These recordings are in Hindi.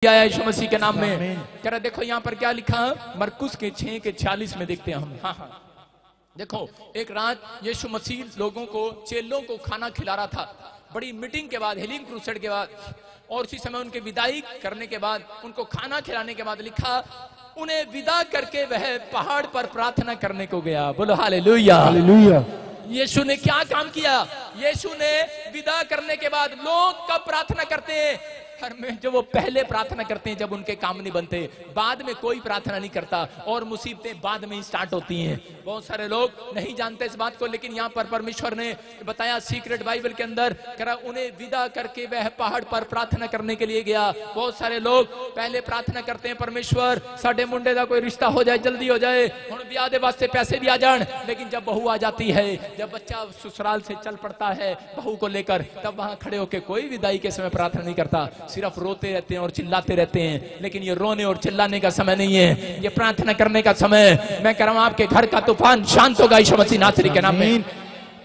आया यीशु मसीह के नाम में। कह रहा देखो यहाँ पर क्या लिखा है, मरकुस के 6:46 में देखते हैं हम। हाँ हाँ देखो, एक रात यीशु मसीह लोगों को, चेलों को खाना खिला रहा था, बड़ी मीटिंग के बाद, हीलिंग क्रूसेड के बाद, और उसी समय उनके विदाई करने के बाद, उनको खाना खिलाने के बाद लिखा, उन्हें विदा करके वह पहाड़ पर प्रार्थना करने को गया। बोलो हालेलुया हालेलुया। यीशु ने क्या काम किया? यीशु ने विदा करने के बाद, लोग कब प्रार्थना करते हैं? हर में जो वो पहले प्रार्थना करते हैं जब उनके काम नहीं बनते, बाद में कोई प्रार्थना नहीं करता, और मुसीबतें बाद में ही स्टार्ट होती हैं। बहुत सारे लोग नहीं जानते इस बात को, लेकिन यहाँ पर परमेश्वर ने बताया सीक्रेट बाइबल के अंदर, करा उन्हें विदा करके वह पहाड़ पर प्रार्थना करने के लिए गया। बहुत सारे लोग पहले प्रार्थना करते हैं, परमेश्वर साडे मुंडे का कोई रिश्ता हो जाए, जल्दी हो जाए, हुण ब्याह दे वास्ते पैसे भी आ जान। लेकिन जब बहू आ जाती है, जब बच्चा ससुराल से चल पड़ता है बहू को लेकर, तब वहां खड़े होकर कोई विदाई के समय प्रार्थना नहीं करता, सिर्फ रोते रहते हैं और चिल्लाते रहते हैं। लेकिन ये रोने और चिल्लाने का समय नहीं है, ये प्रार्थना करने का समय। मैं कह रहा हूं आपके घर का तूफान शांत होगा यीशु मसीह नासरी के नाम में।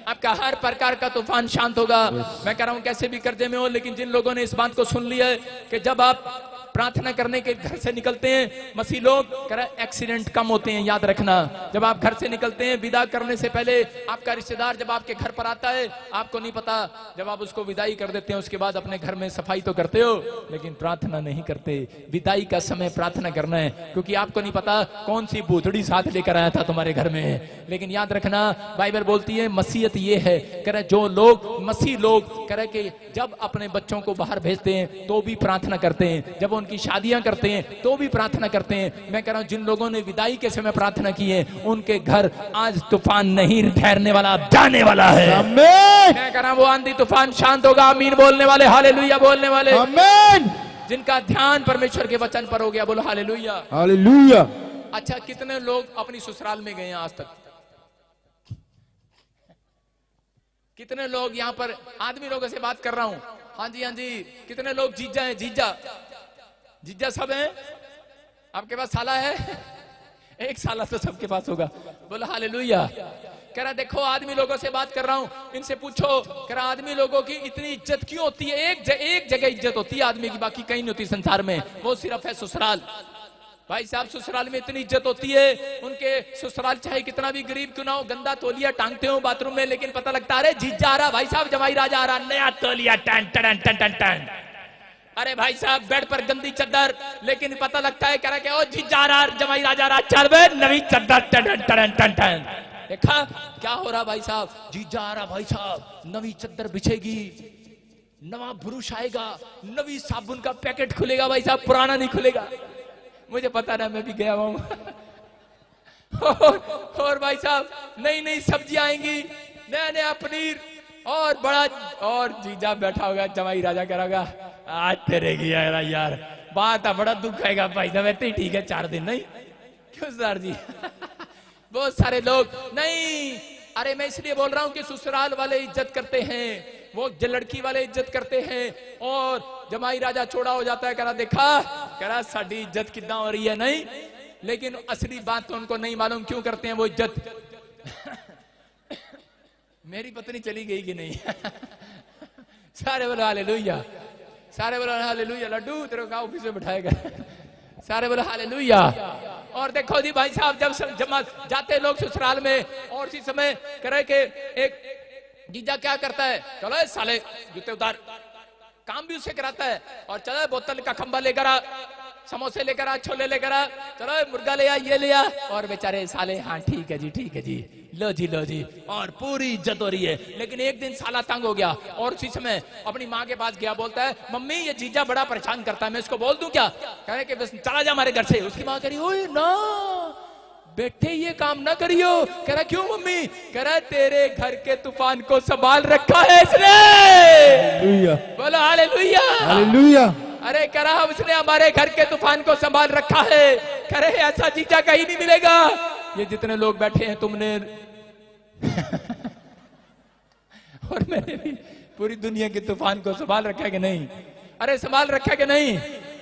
आपका हर प्रकार का तूफान शांत होगा। मैं कह रहा हूं कैसे भी कर्जे में हो, लेकिन जिन लोगों ने इस बात को सुन लिया है कि जब आप प्रार्थना करने के घर से निकलते हैं, मसीह लोग कह रहे एक्सीडेंट कम होते हैं। याद रखना, जब आप घर से निकलते हैं, विदा करने से पहले आपका रिश्तेदार जब आपके घर पर आता है, आपको नहीं पता, जब आप उसको विदाई कर देते हैं, उसके बाद अपने घर में सफाई तो करते हो, लेकिन प्रार्थना नहीं करते। विदाई का समय प्रार्थना करना है, क्योंकि आपको नहीं पता कौन सी बूथड़ी साथ लेकर आया था तुम्हारे घर में। लेकिन याद रखना, बाइबल बोलती है मसीहत ये है, कह रहे जो लोग मसीह लोग कह रहे कि जब अपने बच्चों को बाहर भेजते हैं तो भी प्रार्थना करते हैं, जब उनकी शादियां करते हैं तो भी प्रार्थना करते हैं। मैं कह रहा हूं जिन लोगों ने विदाई के समय प्रार्थना की है, उनके घर आज तूफान नहीं ठहरने वाला, जाने वाला है। आमीन। मैं कह रहा हूं वो आंधी तूफान शांत होगा। आमीन बोलने वाले, हालेलुया बोलने वाले, आमीन। जिनका ध्यान परमेश्वर के वचन पर हो गया, बोलो हालेलुया हालेलुया। अच्छा, कितने लोग अपनी ससुराल में गए हैं आज तक? कितने लोग यहाँ पर आदमी लोगों से बात कर रहा हूं? हाँ जी हाँ जी। कितने लोग जीजा हैं? जीजा जीजा सब हैं? आपके पास साला है? एक साला तो सबके पास होगा, बोलो हालेलुया। कह रहा देखो आदमी लोगों से बात कर रहा हूं, इनसे पूछो, कह रहा आदमी लोगों की इतनी इज्जत क्यों होती है? एक जगह इज्जत होती है आदमी की, बाकी कहीं नहीं होती संसार में, वो सिर्फ है ससुराल। भाई साहब ससुराल में इतनी इज्जत होती है, उनके ससुराल चाहे कितना भी गरीब क्यों ना हो, गंदा तौलिया टांगते हो बाथरूम में, लेकिन पता लगता है जीजा आ रहा, भाई साहब जमाई राजा आ रहा, नया तौलिया टन टन टन टन टन। अरे भाई साहब बेड पर गंदी चद्दर, लेकिन पता लगता है कह रहा जीजा रहा, जमाई राजा रहा, चल बे नवी चद्दर टन टन टन टन। देखा क्या हो रहा भाई साहब? जीजा आ रहा भाई साहब, नवी चद्दर बिछेगी, नवा ब्रुश आएगा, नवी साबुन का पैकेट खुलेगा भाई साहब, पुराना नहीं खुलेगा। मुझे पता ना, मैं भी गया हूं। और भाई साहब नई नई सब्जियां आएंगी, नया नया पनीर, और बड़ा, और जीजा बैठा होगा, जमाई राजा करेगा आज तेरे की यार बात है, बड़ा दुख आएगा भाई साहब, ऐसे ही ठीक है 4 दिन नहीं क्यों सर जी। बहुत सारे लोग नहीं, अरे मैं इसलिए बोल रहा हूं कि ससुराल वाले इज्जत करते हैं, वो लड़की वाले इज्जत करते हैं, और जमाई राजा चौड़ा हो जाता है, कह रहा देखा, कह रहा साड़ी इज्जत कितना हो रही है, नहीं, लेकिन असली बात तो उनको नहीं मालूम क्यों करते हैं वो इज्जत। मेरी पत्नी चली गई कि नहीं? सारे बोलो हालेलुया, सारे बोलो हालेलुया। लड्डू तेरे को ऑफिस में बिठाएगा, सारे बोलो हालेलुया। और देखो जी भाई साहब, जब जाते लोग ससुराल में, और इसी समय करे के एक जीजा क्या करता है, चलो साले जूते उतार, काम भी उससे कराता है, और चलो बोतल का खंबा लेकर आ, समोसे लेकर आ, छोले लेकर आ, चलो मुर्गा ले आ, ये ले आ, और बेचारे साले हाँ ठीक है जी, ठीक है जी, लो जी लो जी, और पूरी इज्जत हो रही है। लेकिन एक दिन साला तंग हो गया, और उसी समय अपनी माँ के पास गया, बोलता है मम्मी ये जीजा बड़ा परेशान करता है, मैं इसको बोल दूं क्या? कह रहे कि बस चला जा हमारे घर से। उसकी माँ कह रही ओए ना बेटे ये काम ना करियो। कह रहा क्यों मम्मी? कह रहा तेरे घर के तूफान को संभाल रखा है इसने, बोलो हालेलुया हालेलुया। अरे कह रहा उसने हमारे घर के तूफान को संभाल रखा है। कह रहे ऐसा जीजा कहीं नहीं मिलेगा। ये जितने लोग बैठे हैं तुमने और मैंने भी पूरी दुनिया के तूफान को संभाल रखा है कि नहीं? अरे संभाल रखा है कि नहीं?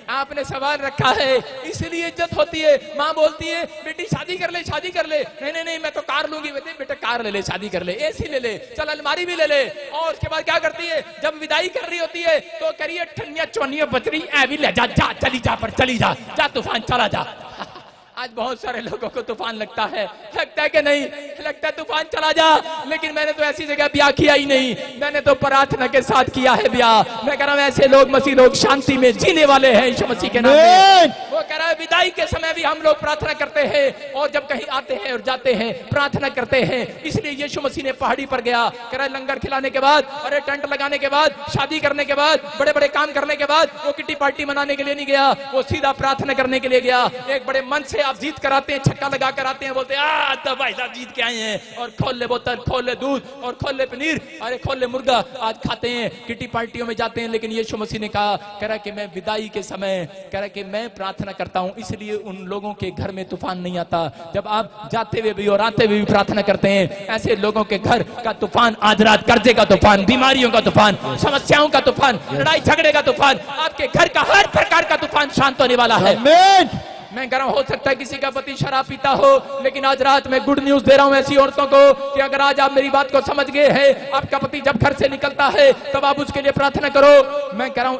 आपने सवाल रखा है इसलिए इज्जत होती है। माँ बोलती है बेटी शादी कर ले, शादी कर ले। नहीं नहीं नहीं, मैं तो कार लूंगी। बेटे कार ले ले, शादी कर ले, एसी ले ले, चल अलमारी भी ले ले। और उसके बाद क्या करती है, जब विदाई कर रही होती है तो करिए ठन्निया चौनिया बचरी ऐ भी ले जा, जा चली जा, पर चली जा, जा तूफान चला जा। आज बहुत सारे लोगों को तूफान लगता है कि नहीं लगता, तूफान चला जा। लेकिन मैंने तो ऐसी जगह ब्याह किया ही नहीं, मैंने तो प्रार्थना के साथ किया है ब्याह। मैं कह रहा हूं ऐसे लोग, मसीह लोग शांति में जीने वाले हैं यीशु मसीह के नाम में। वो कह रहा है विदाई के समय भी हम लोग प्रार्थना करते हैं, और जब कहीं आते हैं और जाते हैं प्रार्थना करते हैं। इसलिए यीशु मसीह ने पहाड़ी पर गया, कह रहा है लंगर खिलाने के बाद, अरे टेंट लगाने के बाद, शादी करने के बाद, बड़े बड़े काम करने के बाद वो किट्टी पार्टी मनाने के लिए नहीं गया, वो सीधा प्रार्थना करने के लिए गया। एक बड़े मन से आप जीत कराते हैं, छक्का लगा कर आते हैं, बोलते हैं तो भाई साहब जीत के आए हैं, और खोल ले बोतल, खोल ले दूध, और खोल ले पनीर, अरे खोल ले मुर्गा, आज खाते हैं, किटी पार्टियों में जाते हैं। लेकिन यीशु मसीह ने कहा, कह रहा कि मैं विदाई के समय, कह रहा कि मैं प्रार्थना करता हूं, इसलिए उन लोगों के घर में तूफान नहीं आता। जब आप जाते हुए भी और आते हुए भी प्रार्थना करते हैं, ऐसे लोगों के घर का तूफान, आज रात कर्जे का तूफान, बीमारियों का तूफान, समस्याओं का तूफान, लड़ाई झगड़े का तूफान, आपके घर का हर प्रकार का तूफान शांत होने वाला है। मैं कह रहा हूं, हो सकता है किसी का पति शराब पीता हो, लेकिन आज रात में गुड न्यूज दे रहा हूं ऐसी औरतों को कि अगर आज आप मेरी बात को समझ गए हैं, आपका पति जब घर से निकलता है तब आप उसके लिए प्रार्थना करो। मैं कह रहा हूं